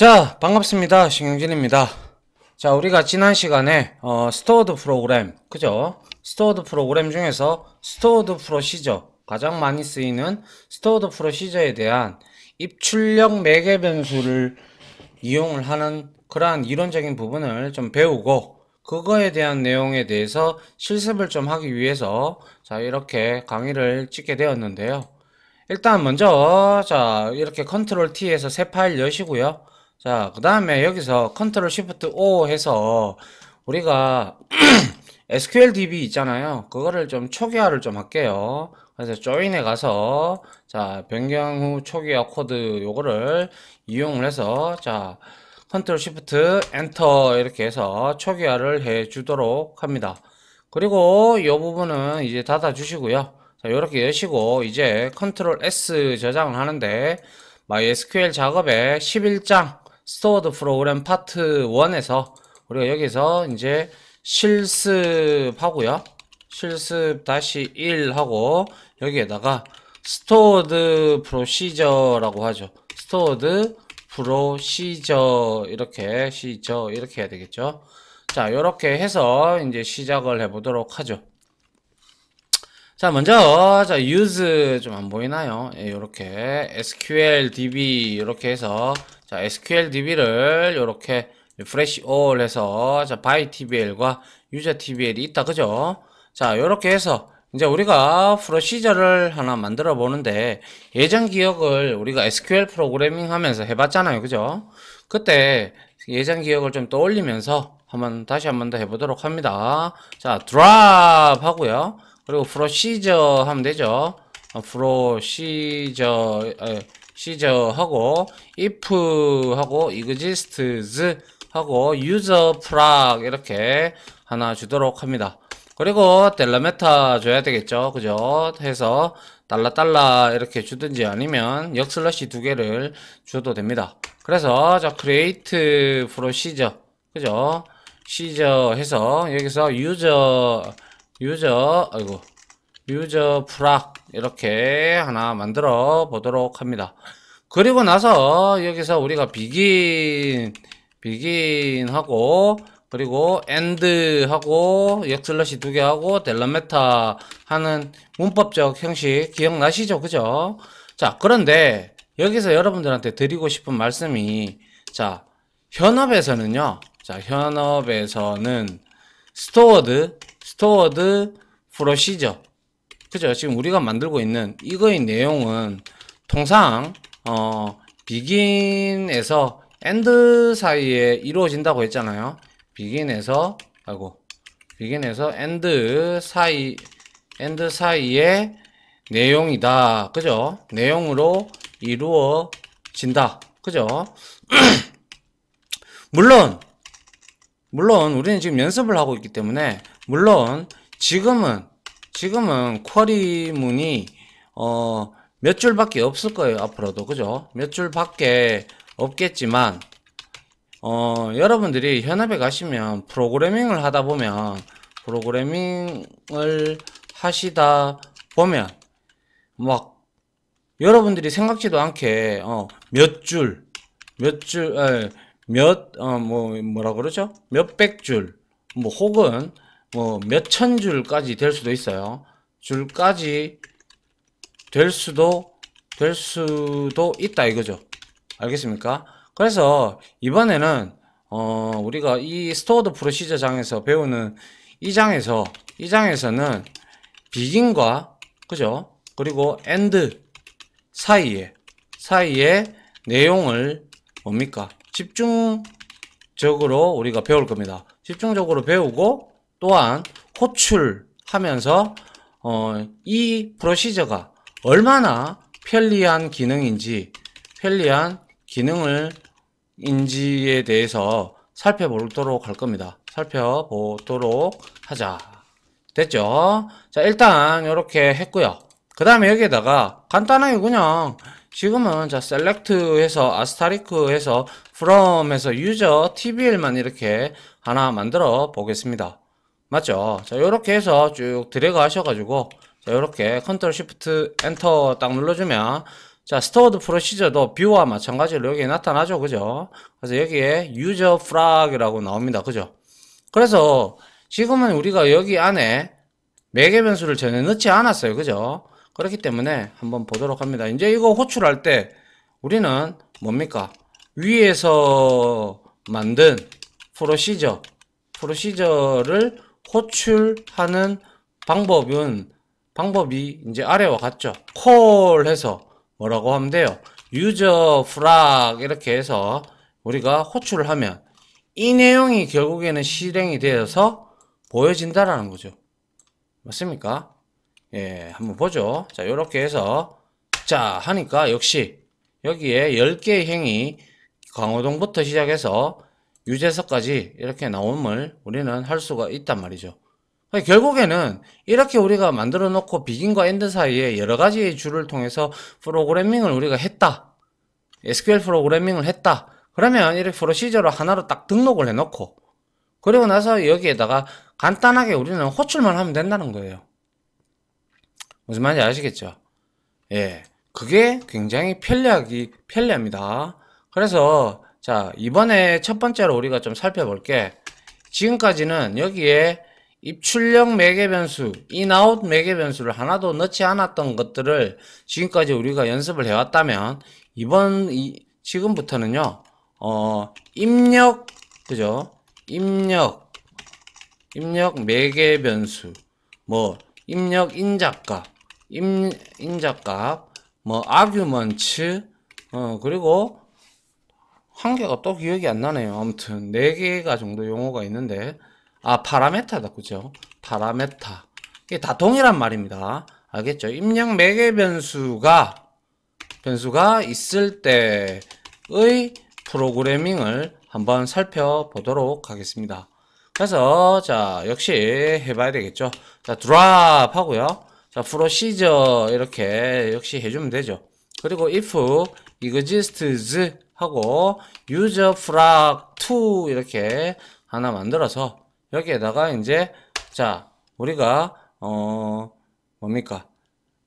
자, 반갑습니다. 신경진입니다. 자, 우리가 지난 시간에 스토어드 프로그램, 그죠? 스토어드 프로그램 중에서 스토어드 프로시저, 가장 많이 쓰이는 스토어드 프로시저에 대한 입출력 매개 변수를 이용을 하는 그러한 이론적인 부분을 좀 배우고, 그거에 대한 내용에 대해서 실습을 좀 하기 위해서 자, 이렇게 강의를 찍게 되었는데요. 일단 먼저 자, 이렇게 컨트롤 T에서 새 파일 여시고요. 자, 그 다음에 여기서 컨트롤 쉬프트 O 해서 우리가 SQL DB 있잖아요. 그거를 좀 초기화를 좀 할게요. 그래서 조인에 가서 자, 변경 후 초기화 코드 요거를 이용을 해서 자, 컨트롤 쉬프트 엔터 이렇게 해서 초기화를 해 주도록 합니다. 그리고 이 부분은 이제 닫아 주시고요. 자, 이렇게 여시고 이제 컨트롤 S 저장을 하는데 MySQL 작업의 11장 스토어드 프로그램 파트 1에서 우리가 여기서 이제 실습하고요. 실습 다시 1 하고 여기에다가 스토어드 프로시저라고 하죠. 스토어드 프로시저 이렇게 이렇게 해야 되겠죠. 자, 이렇게 해서 이제 시작을 해 보도록 하죠. 자, 먼저 자, use 좀 안 보이나요? 예, 요렇게 SQL DB 이렇게 해서 자, SQL DB를 요렇게 refresh all 해서 자, by TBL과 user TBL이 있다. 그죠? 자, 요렇게 해서 이제 우리가 프로시저를 하나 만들어 보는데 예전 기억을 우리가 SQL 프로그래밍 하면서 해봤잖아요. 그죠? 그때 예전 기억을 좀 떠올리면서 다시 한번 더 해보도록 합니다. 자, drop 하고요. 그리고 프로시저 하면 되죠. 프로시저 시저 하고 if 하고 exists 하고 user 프락 이렇게 하나 주도록 합니다. 그리고 델라메타 줘야 되겠죠. 그죠? 해서 달러 이렇게 주든지 아니면 역슬러시 두 개를 줘도 됩니다. 그래서 자, create procedure 그죠? 시저 해서 여기서 유저 프락 이렇게 하나 만들어 보도록 합니다. 그리고 나서 여기서 우리가 begin 하고 그리고 end 하고 역슬러시 두 개 하고 델라메타 하는 문법적 형식 기억나시죠? 그죠? 자, 그런데 여기서 여러분들한테 드리고 싶은 말씀이 자, 현업에서는요. 자, 현업에서는 스토어드 프로시저 그죠? 지금 우리가 만들고 있는 이거의 내용은 통상 begin에서 end 사이에 이루어진다고 했잖아요. begin에서 end 사이의 내용이다. 그죠? 내용으로 이루어진다. 그죠? 물론 우리는 지금 연습을 하고 있기 때문에 물론 지금은 쿼리문이 몇 줄밖에 없을 거예요. 앞으로도 그죠? 몇 줄밖에 없겠지만 여러분들이 현업에 가시면 프로그래밍을 하다 막 여러분들이 생각지도 않게 뭐라 그러죠? 몇백 줄, 뭐 혹은 뭐 몇천 줄까지 될 수도 있어요. 줄까지 될 수도 있다 이거죠. 알겠습니까? 그래서 이번에는 우리가 이 스토어드 프로시저 장에서 배우는 이 장에서는 begin과 그죠? 그리고 end 사이에 내용을 뭡니까? 집중적으로 우리가 배울 겁니다. 집중적으로 배우고 또한 호출하면서 이 프로시저가 얼마나 편리한 기능인지에 대해서 살펴보도록 할 겁니다. 살펴보도록 하자. 됐죠? 자, 일단 이렇게 했고요. 그 다음에 여기에다가 간단하게 그냥 지금은 자 select 해서 asterisk 해서 from 해서 user tbl만 이렇게 하나 만들어 보겠습니다. 맞죠? 자, 요렇게 해서 쭉 드래그 하셔가지고 자, 요렇게 컨트롤 쉬프트 엔터 딱 눌러주면 자, 스토어드 프로시저도 뷰와 마찬가지로 여기에 나타나죠. 그죠? 그래서 여기에 유저 프락이라고 나옵니다. 그죠? 그래서 지금은 우리가 여기 안에 매개 변수를 전혀 넣지 않았어요. 그죠? 그렇기 때문에 한번 보도록 합니다. 이제 이거 호출할 때 우리는 뭡니까? 위에서 만든 프로시저를 호출하는 방법이 이제 아래와 같죠. 콜 해서 뭐라고 하면 돼요? 유저 프락 이렇게 해서 우리가 호출을 하면 이 내용이 결국에는 실행이 되어서 보여진다라는 거죠. 맞습니까? 예, 한번 보죠. 자, 요렇게 해서 자, 하니까 역시 여기에 10개의 행이 강호동부터 시작해서 유재석까지 이렇게 나옴을 우리는 할 수가 있단 말이죠. 결국에는 이렇게 우리가 만들어 놓고 비긴과 엔드 사이에 여러 가지의 줄을 통해서 프로그래밍을 우리가 했다. SQL 프로그래밍을 했다. 그러면 이렇게 프로시저로 하나로 딱 등록을 해 놓고 그리고 나서 여기에다가 간단하게 우리는 호출만 하면 된다는 거예요. 무슨 말인지 아시겠죠? 예. 그게 굉장히 편리합니다. 그래서, 자, 이번에 첫 번째로 우리가 좀 살펴볼게. 지금까지는 여기에 입출력 매개 변수, 인아웃 매개 변수를 하나도 넣지 않았던 것들을 지금까지 우리가 연습을 해왔다면, 지금부터는요, 입력, 그죠? 입력 매개 변수, 뭐, 입력 인자값, 뭐, 아규먼츠, 그리고, 한 개가 또 기억이 안 나네요. 아무튼, 4개가 정도 용어가 있는데, 파라메타다, 그죠? 파라메타. 이게 다 동일한 말입니다. 알겠죠? 입력 매개 변수가 있을 때의 프로그래밍을 한번 살펴보도록 하겠습니다. 그래서, 자, 역시 해봐야 되겠죠? 자, 드랍 하고요. 자, 프로시저 이렇게 역시 해주면 되죠. 그리고 if exists 하고 user flag to 이렇게 하나 만들어서 여기에다가 이제 자, 우리가 뭡니까?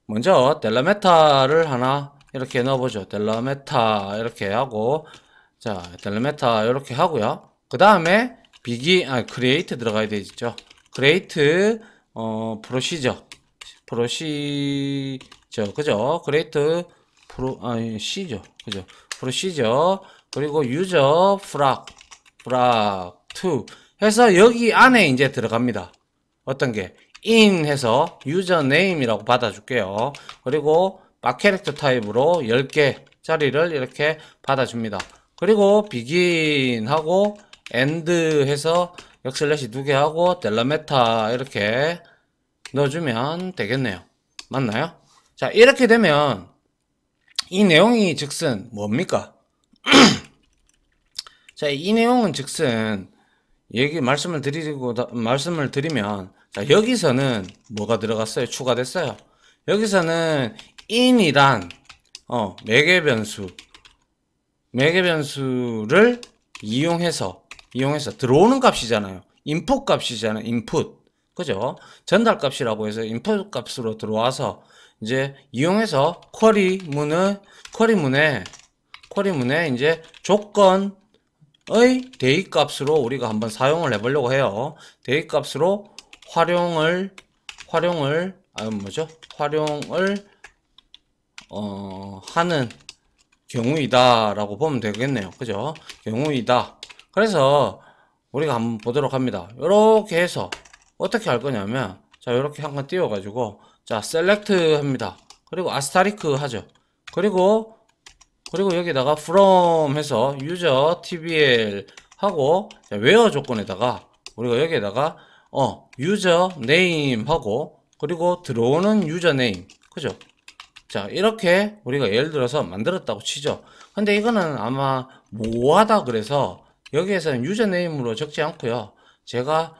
먼저 델라메타를 하나 이렇게 넣어보죠. 델라메타 이렇게 하고 자, 델라메타 이렇게 하고요. 그 다음에 create 들어가야 되죠. create 프로시저 그죠? C죠. 그죠? 프로시저, 그리고 유저, to 해서 여기 안에 이제 들어갑니다. 어떤 게? in 해서 유저 네임이라고 받아줄게요. 그리고 바캐릭터 타입으로 10개짜리를 이렇게 받아줍니다. 그리고 begin 하고 end 해서 역슬래시 2개 하고 델라메타 이렇게 넣어주면 되겠네요. 맞나요? 자, 이렇게 되면 이 내용이 즉슨 뭡니까? 자, 이 내용은 즉슨 말씀을 드리면 자, 여기서는 뭐가 들어갔어요? 추가됐어요. 여기서는 in이란 매개 변수를 이용해서 들어오는 값이잖아요. 인풋 값이잖아요. 인풋. 그죠? 전달 값이라고 해서 인풋 값으로 들어와서 이제 이용해서 쿼리문에 이제 조건의 대입 값으로 우리가 한번 사용을 해보려고 해요. 대입 값으로 활용을 하는 경우이다 라고 보면 되겠네요. 그죠? 경우이다. 그래서 우리가 한번 보도록 합니다. 이렇게 해서 어떻게 할 거냐면 자, 이렇게 한번 띄워가지고 자, 셀렉트 합니다. 그리고 아스타리크 하죠. 그리고 여기다가 from 해서 user tbl 하고 자, where 조건에다가 우리가 여기에다가 user name 하고 그리고 들어오는 user name 그죠? 자, 이렇게 우리가 예를 들어서 만들었다고 치죠. 근데 이거는 아마 모호하다 그래서 여기에서는 유저 네임으로 적지 않고요. 제가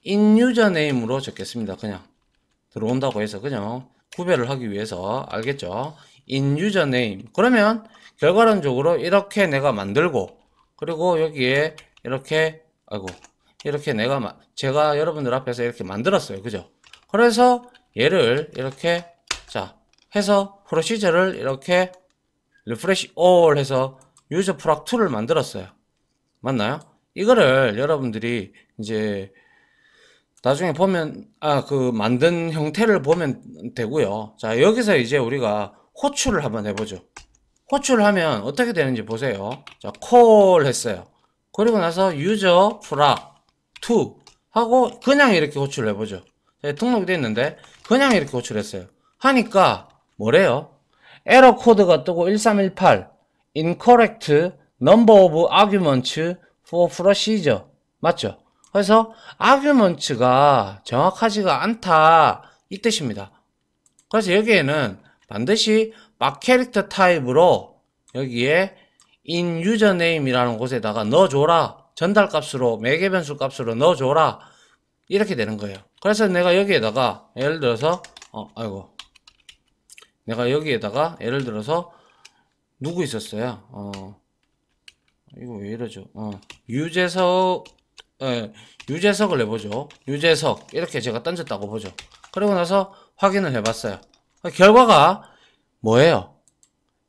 in user name으로 적겠습니다. 그냥 들어온다고 해서 그냥 구별을 하기 위해서 알겠죠? in user name. 그러면 결과론적으로 이렇게 내가 만들고 그리고 여기에 이렇게 제가 여러분들 앞에서 이렇게 만들었어요. 그죠? 그래서 얘를 이렇게 자 해서 프로시저를 이렇게 refresh all 해서 user proc2를 만들었어요. 맞나요? 이거를 여러분들이 이제 나중에 보면 그 만든 형태를 보면 되고요. 자, 여기서 이제 우리가 호출을 한번 해보죠. 호출을 하면 어떻게 되는지 보세요. 자, call 했어요. 그리고 나서 user proc2 하고 그냥 이렇게 호출을 해보죠. 등록이 됐는데 그냥 이렇게 호출했어요. 하니까 뭐래요? 에러 코드가 뜨고 1318 incorrect number of arguments for procedure 맞죠? 그래서 arguments가 정확하지가 않다 이 뜻입니다. 그래서 여기에는 반드시 막 캐릭터 타입으로 여기에 in username이라는 곳에다가 넣어줘라. 전달 값으로 매개 변수 값으로 넣어줘라. 이렇게 되는 거예요. 그래서 내가 여기에다가 예를 들어서 내가 여기에다가 예를 들어서 누구 있었어요? 이거 왜 이러죠? 유재석을 내보죠. 유재석 이렇게 제가 던졌다고 보죠. 그리고 나서 확인을 해봤어요. 결과가 뭐예요?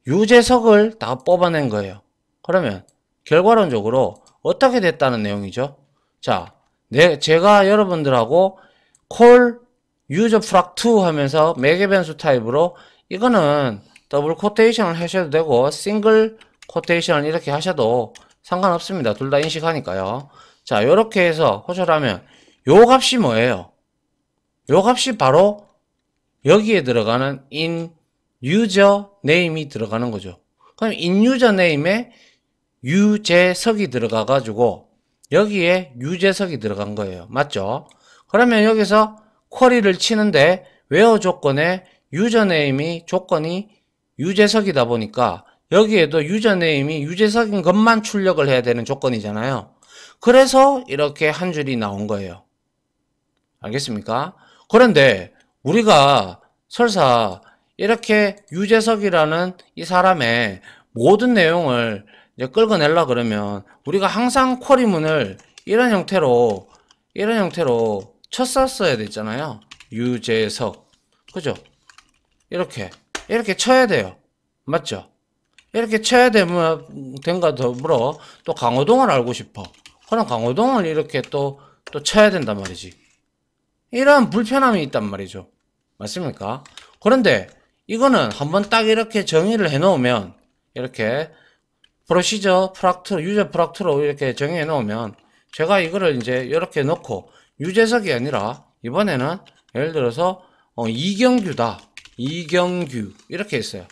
유재석을 다 뽑아낸 거예요. 그러면 결과론적으로 어떻게 됐다는 내용이죠? 자, 제가 여러분들하고 call user proc2 하면서 매개 변수 타입으로 이거는 더블 코테이션을 하셔도 되고 싱글 코테이션을 이렇게 하셔도 상관없습니다. 둘 다 인식하니까요. 자, 요렇게 해서 호출하면 요 값이 뭐예요? 요 값이 바로 여기에 들어가는 in user name이 들어가는 거죠. 그럼 in user name에 유재석이 들어가 가지고 여기에 유재석이 들어간 거예요. 맞죠? 그러면 여기서 쿼리를 치는데 where 조건에 유저네임이 조건이 유재석이다 보니까 여기에도 유저네임이 유재석인 것만 출력을 해야 되는 조건이잖아요. 그래서 이렇게 한 줄이 나온 거예요. 알겠습니까? 그런데 우리가 설사 이렇게 유재석이라는 이 사람의 모든 내용을 이제 끌어내려 그러면 우리가 항상 쿼리문을 이런 형태로 쳤었어야 됐잖아요. 유재석. 그죠? 이렇게 쳐야 돼요. 맞죠? 이렇게 쳐야 된가 더불어 또 강호동을 알고 싶어. 그럼 강호동을 이렇게 또 쳐야 된단 말이지. 이런 불편함이 있단 말이죠. 맞습니까? 그런데 이거는 한번 딱 이렇게 정의를 해 놓으면 이렇게 프로시저 프락트 유저 프락트로 이렇게 정의해 놓으면 제가 이거를 이제 이렇게 넣고 유재석이 아니라 이번에는 예를 들어서 이경규다. 이경규 이렇게 했어요.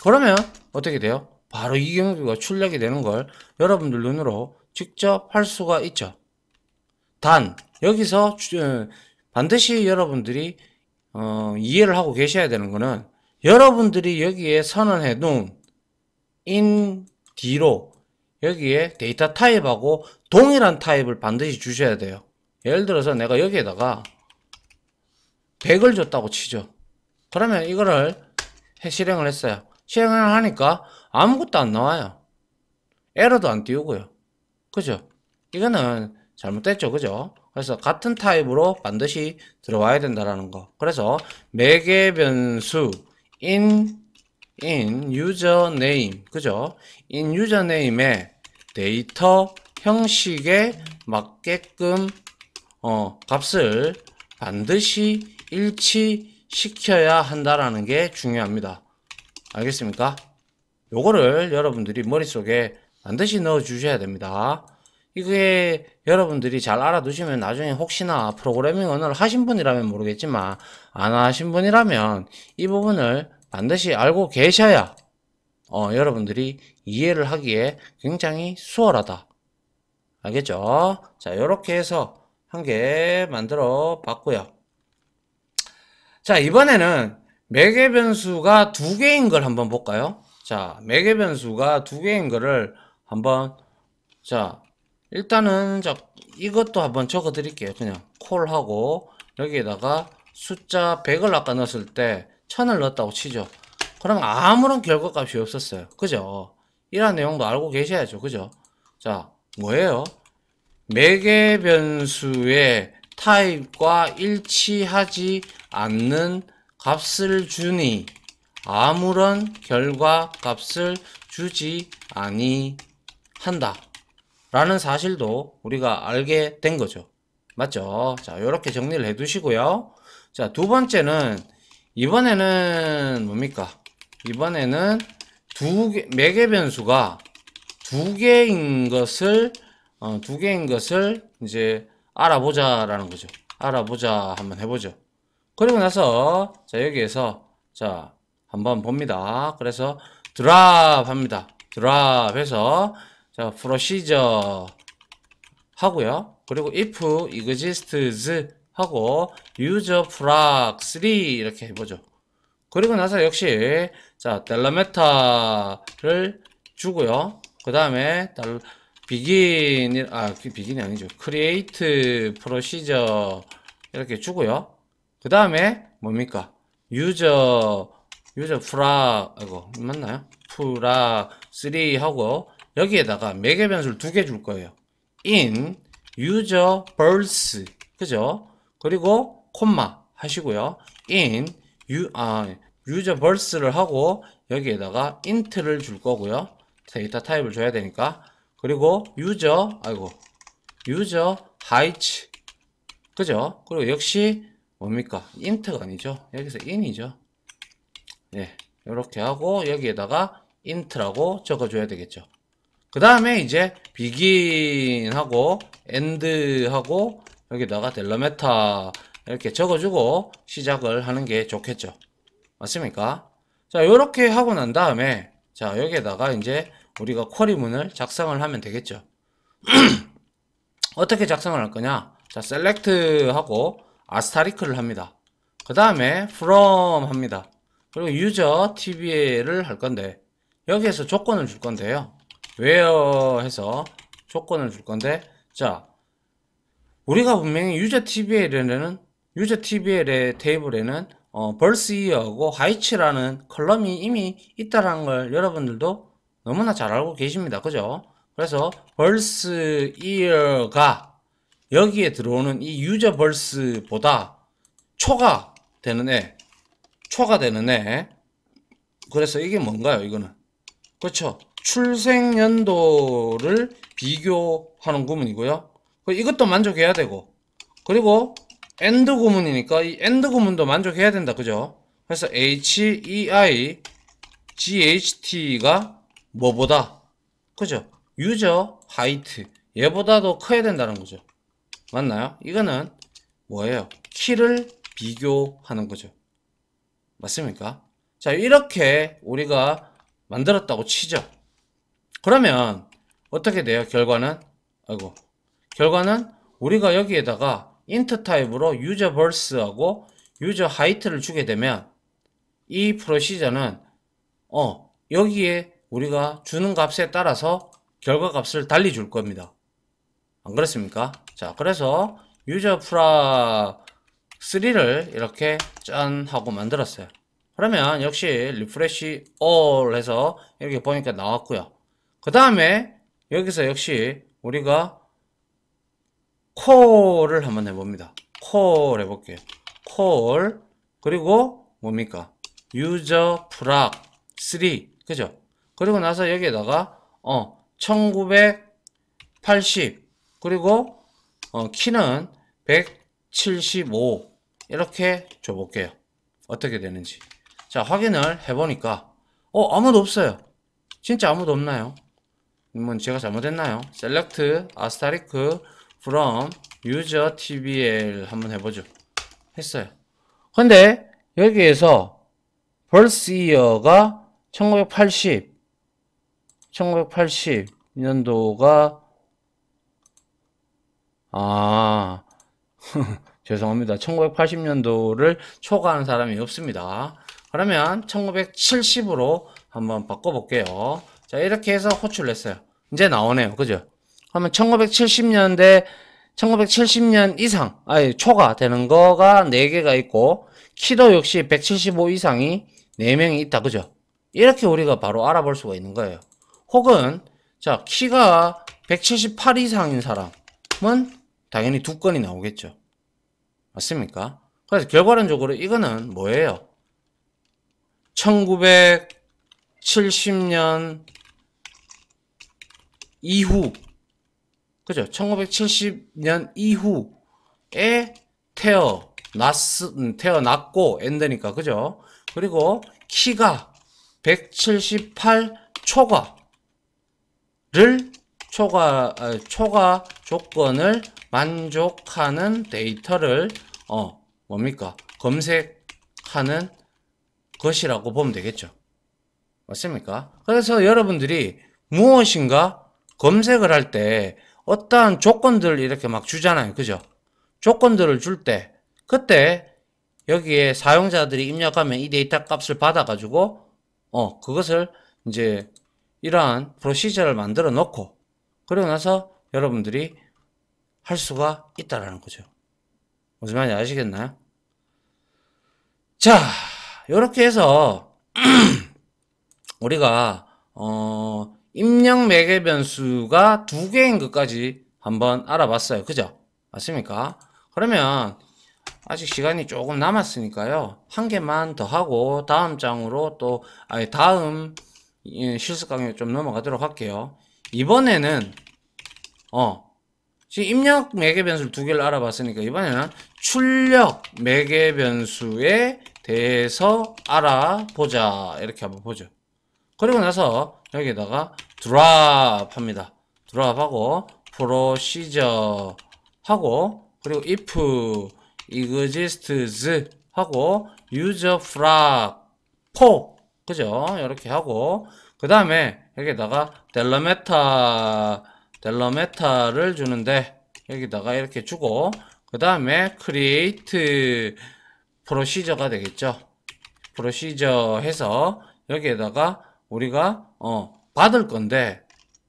그러면 어떻게 돼요? 바로 이경규가 출력이 되는 걸 여러분들 눈으로 직접 할 수가 있죠. 단 여기서 반드시 여러분들이 이해를 하고 계셔야 되는 거는 여러분들이 여기에 선언해 놓은 in D로 여기에 데이터 타입하고 동일한 타입을 반드시 주셔야 돼요. 예를 들어서 내가 여기에다가 100을 줬다고 치죠. 그러면 이거를 실행을 했어요. 실행을 하니까 아무것도 안 나와요. 에러도 안 띄우고요. 그죠? 이거는 잘못됐죠. 그죠? 그래서 같은 타입으로 반드시 들어와야 된다라는 거. 그래서 매개 변수 in username 그죠? in username의 데이터 형식에 맞게끔 값을 반드시 일치시켜야 한다라는 게 중요합니다. 알겠습니까? 요거를 여러분들이 머릿속에 반드시 넣어 주셔야 됩니다. 이게 여러분들이 잘 알아두시면 나중에 혹시나 프로그래밍 언어를 하신 분이라면 모르겠지만 안 하신 분이라면 이 부분을 반드시 알고 계셔야 여러분들이 이해를 하기에 굉장히 수월하다. 알겠죠? 자, 요렇게 해서 한 개 만들어 봤고요. 자, 이번에는 매개 변수가 두 개인 걸 한번 볼까요? 자, 매개 변수가 두 개인 거를 한번 자, 일단은 이것도 한번 적어 드릴게요. 그냥 콜하고 여기에다가 숫자 100을 아까 넣었을 때 1000을 넣었다고 치죠. 그럼 아무런 결과값이 없었어요. 그죠? 이런 내용도 알고 계셔야죠. 그죠? 자, 뭐예요? 매개 변수의 타입과 일치하지 않는 값을 주니 아무런 결과 값을 주지 아니한다 라는 사실도 우리가 알게 된 거죠. 맞죠? 자, 요렇게 정리를 해 두시고요. 자, 두 번째는 이번에는 뭡니까? 이번에는 매개 변수가 두 개인 것을 이제 알아보자라는 거죠. 알아보자 한번 해보죠. 그리고 나서 자, 여기에서 자, 한번 봅니다. 그래서 드랍 합니다. 드랍 해서 자, 프로시저 하고요. 그리고 if exists 하고 user flag 3 이렇게 해보죠. 그리고 나서 역시 자, 델라메타를 주고요. 그 다음에 비긴이 아니죠. create procedure 이렇게 주고요. 그 다음에 뭡니까? user flag 맞나요? flag 3 하고 여기에다가 매개 변수를 두 개 줄 거예요. in user birth 그죠? 그리고 콤마 하시고요. in user birth를 하고 여기에다가 int를 줄 거고요. 데이터 타입을 줘야 되니까. 그리고 user height 그죠? 그리고 역시 뭡니까? int가 아니죠. 여기서 in이죠. 예, 이렇게 하고 여기에다가 int라고 적어줘야 되겠죠. 그 다음에 이제 begin하고 end하고 여기다가 델라메타 이렇게 적어주고 시작을 하는 게 좋겠죠. 맞습니까? 자, 요렇게 하고 난 다음에 자, 여기에다가 이제 우리가 쿼리문을 작성을 하면 되겠죠. 어떻게 작성을 할 거냐? 자, select 하고 아스타리크를 합니다. 그 다음에 from 합니다. 그리고 user tbl을 할 건데 여기에서 조건을 줄 건데요. where 해서 조건을 줄 건데 자, 우리가 분명히 user tbl의 테이블에는 birth year하고 height라는 컬럼이 이미 있다라는 걸 여러분들도 너무나 잘 알고 계십니다. 그죠? 그래서 birth year가 여기에 들어오는 이 user birth보다 초가 되는 애. 그래서 이게 뭔가요? 이거는. 그렇죠. 출생 연도를 비교하는 구문이고요. 이것도 만족해야 되고. 그리고 AND 구문이니까 이 AND 구문도 만족해야 된다. 그죠? 그래서 HEI GHT가 뭐보다 그죠? user height 얘보다도 커야 된다는 거죠. 맞나요? 이거는 뭐예요? 키를 비교하는 거죠. 맞습니까? 자, 이렇게 우리가 만들었다고 치죠. 그러면 어떻게 돼요? 결과는 우리가 여기에다가 int 타입으로 user birth하고 user height를 주게 되면 이 프로시저는 여기에 우리가 주는 값에 따라서 결과 값을 달리 줄 겁니다. 안 그렇습니까? 자, 그래서 user flag 3를 이렇게 짠 하고 만들었어요. 그러면 역시 refresh all 해서 이렇게 보니까 나왔고요. 그 다음에 여기서 역시 우리가 call을 한번 해봅니다. call 해볼게요. call 그리고 뭡니까? user flag 3 그죠? 그리고 나서 여기에다가 1980 그리고 키는 175 이렇게 줘볼게요. 어떻게 되는지. 자, 확인을 해보니까 아무도 없어요. 진짜 아무도 없나요? 제가 잘못했나요? select asterisk from user tbl 한번 해보죠. 했어요. 근데 여기에서 birth year가 1980 년도가 죄송합니다. 1980년도를 초과하는 사람이 없습니다. 그러면 1970으로 한번 바꿔볼게요. 자, 이렇게 해서 호출을 했어요. 이제 나오네요. 그죠? 그러면 1970년 이상, 초가 되는 거가 4개가 있고, 키도 역시 175 이상이 4명이 있다. 그죠? 이렇게 우리가 바로 알아볼 수가 있는 거예요. 혹은, 자, 키가 178 이상인 사람은 당연히 2건이 나오겠죠. 맞습니까? 그래서 결과론적으로 이거는 뭐예요? 1970년 이후, 그죠? 1970년 이후에 태어났고, 엔드니까, 그죠? 그리고 키가 178 초과 조건을 만족하는 데이터를, 뭡니까? 검색하는 것이라고 보면 되겠죠. 맞습니까? 그래서 여러분들이 무엇인가 검색을 할 때 어떠한 조건들을 이렇게 막 주잖아요. 그죠? 조건들을 줄 때, 그때 여기에 사용자들이 입력하면 이 데이터 값을 받아가지고, 그것을 이제 이러한 프로시저를 만들어 놓고, 그러고 나서 여러분들이 할 수가 있다라는 거죠. 무슨 말인지 아시겠나요? 자, 이렇게 해서 우리가 입력 매개 변수가 두 개인 것까지 한번 알아봤어요. 그죠? 맞습니까? 그러면 아직 시간이 조금 남았으니까요. 한 개만 더 하고 다음 장으로 또 다음 실습 강의 좀 넘어가도록 할게요. 이번에는 지금 입력 매개 변수를 두 개를 알아봤으니까 이번에는 출력 매개 변수에 대해서 알아보자. 이렇게 한번 보죠. 그리고 나서 여기다가 드랍 합니다. 드랍 하고 procedure 하고 그리고 if exists 하고 user flag for 그죠? 이렇게 하고 그 다음에 여기다가 델러메타를 주는데 여기다가 이렇게 주고 그 다음에 create procedure가 되겠죠. procedure 해서 여기에다가 우리가 받을 건데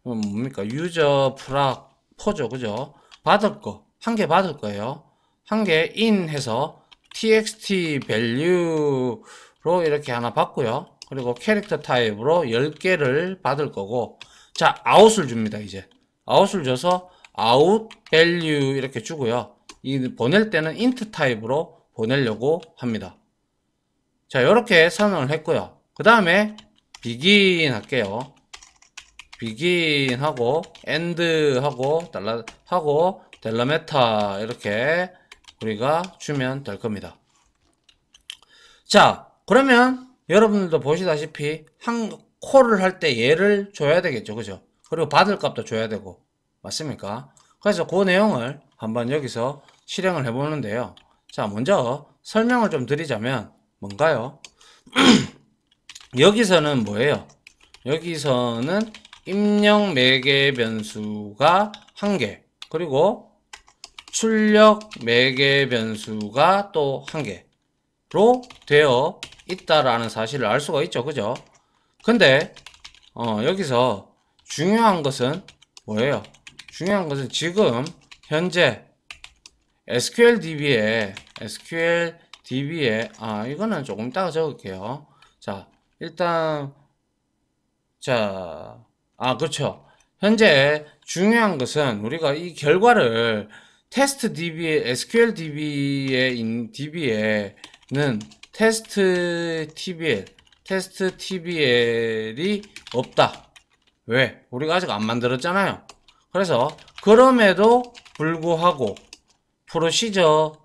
뭡니까? 유저 프락 포죠. 그죠? 받을 거 한 개 받을 거예요. 한 개 in 해서 txt value로 이렇게 하나 받고요. 그리고 캐릭터 타입으로 10개를 받을 거고 자 out을 줍니다. 이제 out을 줘서 out value 이렇게 주고요. 이 보낼 때는 int 타입으로 보내려고 합니다. 자 이렇게 선언을 했고요. 그 다음에 begin 할게요. begin 하고 end 하고 델러메타 이렇게 우리가 주면 될 겁니다. 자 그러면 여러분들도 보시다시피 한 콜을 할 때 얘를 줘야 되겠죠. 그죠? 그리고 받을 값도 줘야 되고 맞습니까? 그래서 그 내용을 한번 여기서 실행을 해 보는데요. 자 먼저 설명을 좀 드리자면 뭔가요? 여기서는 뭐예요? 여기서는 입력 매개 변수가 1개 그리고 출력 매개 변수가 또 1개로 되어 있다라는 사실을 알 수가 있죠. 그죠? 근데 여기서 중요한 것은 뭐예요? 중요한 것은 지금 현재 SQLDB에 이거는 조금 이따가 적을게요. 자 일단 그렇죠. 현재 중요한 것은 우리가 이 결과를 테스트 DB에 SQL DB에는 테스트 TBL이 없다. 왜? 우리가 아직 안 만들었잖아요. 그래서 그럼에도 불구하고 프로시저가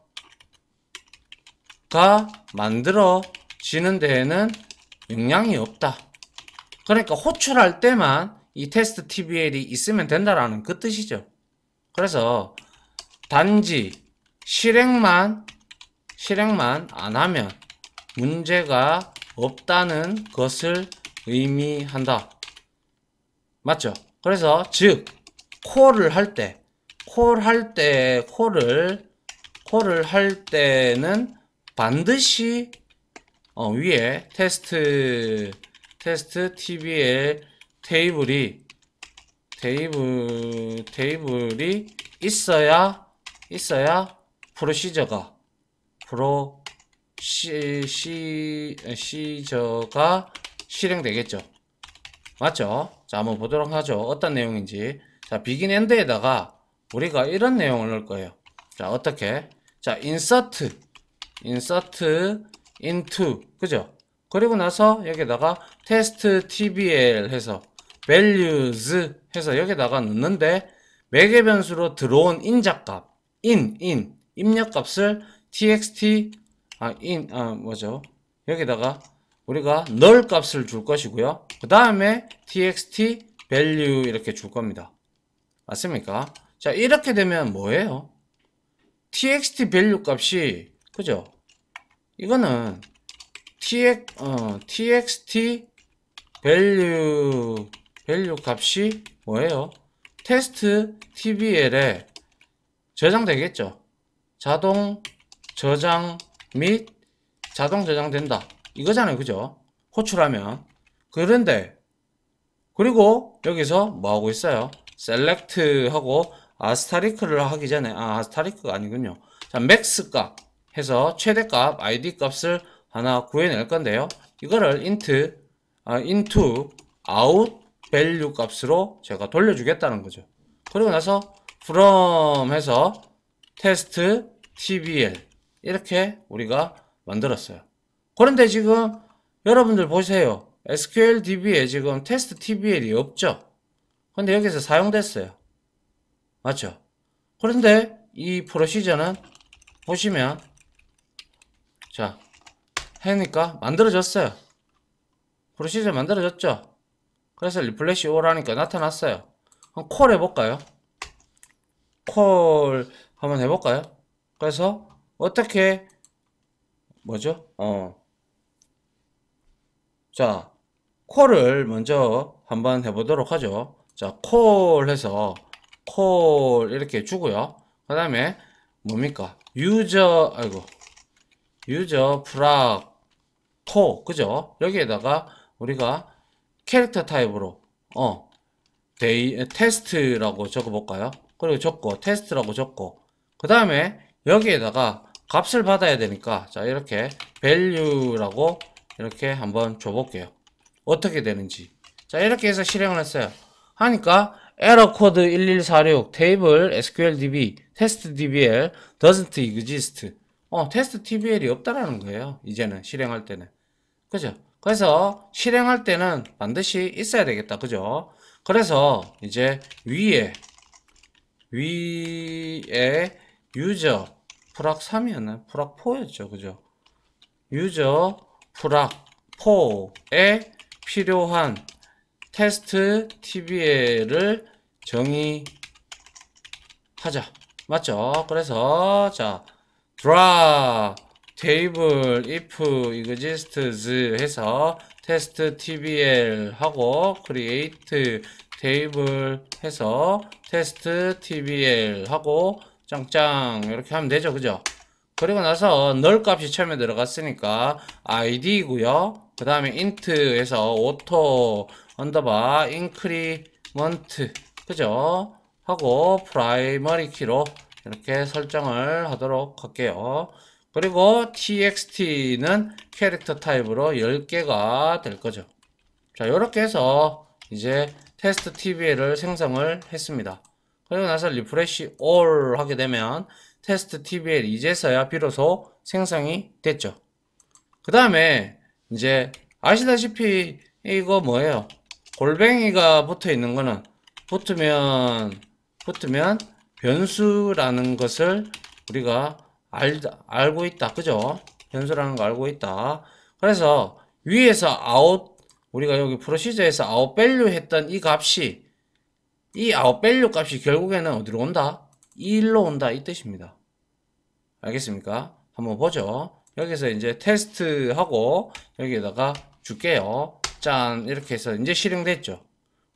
만들어지는 데에는 영향이 없다. 그러니까 호출할 때만 이 테스트 TBL이 있으면 된다라는 그 뜻이죠. 그래서 단지 실행만 안 하면 문제가 없다는 것을 의미한다. 맞죠? 그래서 즉 콜을 할 때는 반드시 위에 테스트 TBL 테이블이 있어야 프로시저가 실행되겠죠. 맞죠? 자, 한번 보도록 하죠. 어떤 내용인지. 자, begin end에다가 우리가 이런 내용을 넣을 거예요. 자, 어떻게? 자, insert into. 그죠? 그리고 나서 여기다가 테스트 tbl 해서 values 해서 여기다가 넣는데 매개 변수로 들어온 인자값 입력값을 txt 뭐죠? 여기다가 우리가 null 값을 줄 것이고요. 그 다음에 txt value 이렇게 줄 겁니다. 맞습니까? 자, 이렇게 되면 뭐예요? txt value 값이, 그죠? 이거는 txt value 값이 뭐예요? 테스트 tbl에 저장되겠죠? 자동 저장 및 자동 저장된다. 이거잖아요. 그죠? 호출하면. 그런데, 그리고 여기서 뭐 하고 있어요? select 하고 아스타리크를 하기 전에, 아스타리크가 아니군요. 자, max 값 해서 최대값, id 값을 하나 구해낼 건데요. 이거를 into out value 값으로 제가 돌려주겠다는 거죠. 그리고 나서 from 해서 test tbl 이렇게 우리가 만들었어요. 그런데 지금 여러분들 보세요. SQL DB에 지금 테스트 TBL이 없죠? 근데 여기서 사용됐어요. 맞죠? 그런데 이 프로시저는 보시면 자 해니까 만들어졌어요. 프로시저 만들어졌죠? 그래서 리플래시 all 하니까 나타났어요. 그럼 콜 해볼까요? 콜 한번 해볼까요? 그래서 어떻게 뭐죠? 자, 콜을 먼저 한번 해보도록 하죠. 자, 콜 해서 콜 이렇게 주고요. 그 다음에 뭡니까? 유저 프락 토 그죠? 여기에다가 우리가 캐릭터 타입으로 테스트라고 적어볼까요? 그리고 적고 테스트라고 적고 그 다음에 여기에다가 값을 받아야 되니까 자 이렇게 value라고 이렇게 한번 줘볼게요. 어떻게 되는지. 자 이렇게 해서 실행을 했어요. 하니까 에러 코드 1146 테이블 SQL DB 테스트 DBL doesn't exist. 테스트 TBL이 없다라는 거예요. 이제는 실행할 때는. 그죠? 그래서 실행할 때는 반드시 있어야 되겠다. 그죠? 그래서 이제 위에 유저 프락 3이었나? 프락 4였죠. 그죠? 유저 프락 4에 필요한 테스트 TBL을 정의하자. 맞죠? 그래서 자 draw table if exists 해서 테스트 TBL 하고 create table 해서 테스트 TBL 하고 짱짱 이렇게 하면 되죠. 그죠? 그리고 나서 null 값이 처음에 들어갔으니까 id고요. 그 다음에 int에서 auto 언더바 increment 그죠? 하고 primary 키로 이렇게 설정을 하도록 할게요. 그리고 txt는 캐릭터 타입으로 10개가 될 거죠. 자, 이렇게 해서 이제 테스트 TBL을 생성을 했습니다. 그리고 나서 리프레시 all 하게 되면 테스트 TBL 이제서야 비로소 생성이 됐죠. 그 다음에 이제 아시다시피 이거 뭐예요? 골뱅이가 붙어 있는 거는 붙으면 변수라는 것을 우리가 알고 있다. 그죠? 변수라는 거 알고 있다. 그래서 위에서 아웃 우리가 여기 프로시저에서 아웃 밸류 했던 이 값이 이 아웃 밸류 값이 결국에는 어디로 온다? 1로 온다 이 뜻입니다. 알겠습니까? 한번 보죠. 여기서 이제 테스트하고 여기에다가 줄게요. 짠 이렇게 해서 이제 실행됐죠.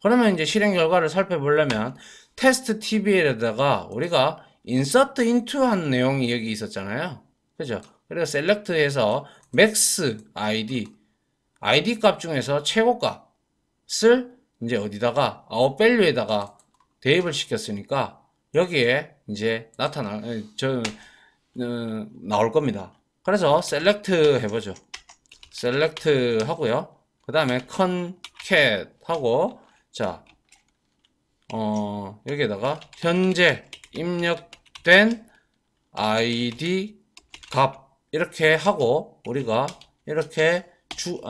그러면 이제 실행 결과를 살펴보려면 테스트 TBL에다가 우리가 insert into 한 내용이 여기 있었잖아요. 그죠? 그래서 select해서 max id 값 중에서 최고 값을 이제 어디다가 out value에다가 대입을 시켰으니까 여기에 이제 나올 겁니다. 그래서 select 해보죠. select 하고요. 그 다음에 concat 하고 자 여기에다가 현재 입력된 id 값 이렇게 하고 우리가 이렇게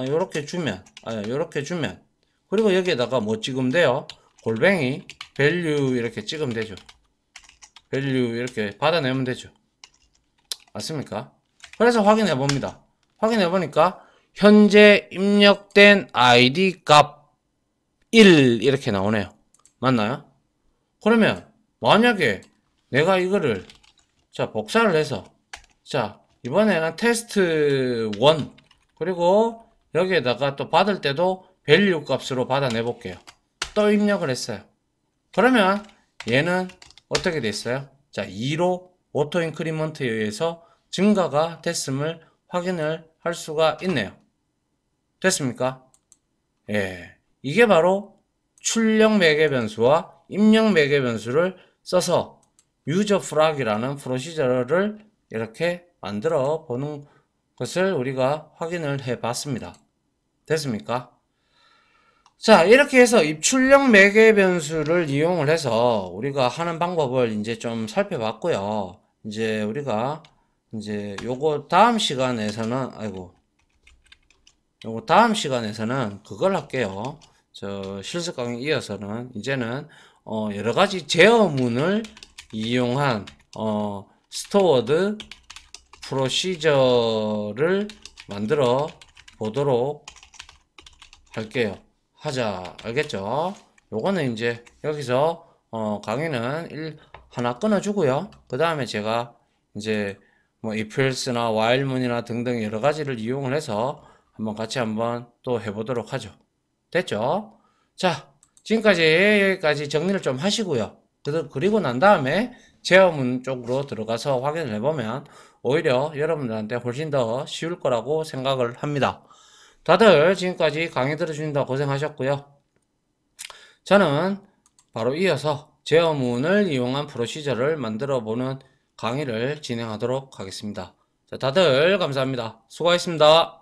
요렇게 주면, 요렇게 주면, 그리고 여기에다가 뭐 찍으면 돼요? 골뱅이, value 이렇게 찍으면 되죠. value 이렇게 받아내면 되죠. 맞습니까? 그래서 확인해 봅니다. 확인해 보니까, 현재 입력된 ID 값 1 이렇게 나오네요. 맞나요? 그러면, 만약에 내가 이거를, 자, 복사를 해서, 자, 이번에는 테스트 1, 그리고 여기에다가 또 받을 때도 value 값으로 받아내 볼게요. 또 입력을 했어요. 그러면 얘는 어떻게 됐어요? 자, 2로 오토 인크리먼트에 의해서 증가가 됐음을 확인을 할 수가 있네요. 됐습니까? 예. 이게 바로 출력 매개 변수와 입력 매개 변수를 써서 유저 플락이라는 프로시저를 이렇게 만들어 보는 것을 우리가 확인을 해 봤습니다. 됐습니까? 자, 이렇게 해서 입출력 매개 변수를 이용을 해서 우리가 하는 방법을 이제 좀 살펴봤고요. 이제 우리가 이제 요거 다음 시간에서는 요거 다음 시간에서는 그걸 할게요. 저 실습 강의 이어서는 이제는 여러 가지 제어문을 이용한 스토어드 프로시저를 만들어 보도록 할게요. 알겠죠? 요거는 이제 여기서 강의는 하나 끊어주고요. 그 다음에 제가 이제 뭐 if else나 while문이나 등등 여러 가지를 이용을 해서 한번 또 해보도록 하죠. 됐죠? 자, 지금까지 여기까지 정리를 좀 하시고요. 그리고 난 다음에 제어문 쪽으로 들어가서 확인을 해보면 오히려 여러분들한테 훨씬 더 쉬울 거라고 생각을 합니다. 다들 지금까지 강의 들어주신다 고생하셨고요. 저는 바로 이어서 제어문을 이용한 프로시저를 만들어 보는 강의를 진행하도록 하겠습니다. 자, 다들 감사합니다. 수고하셨습니다.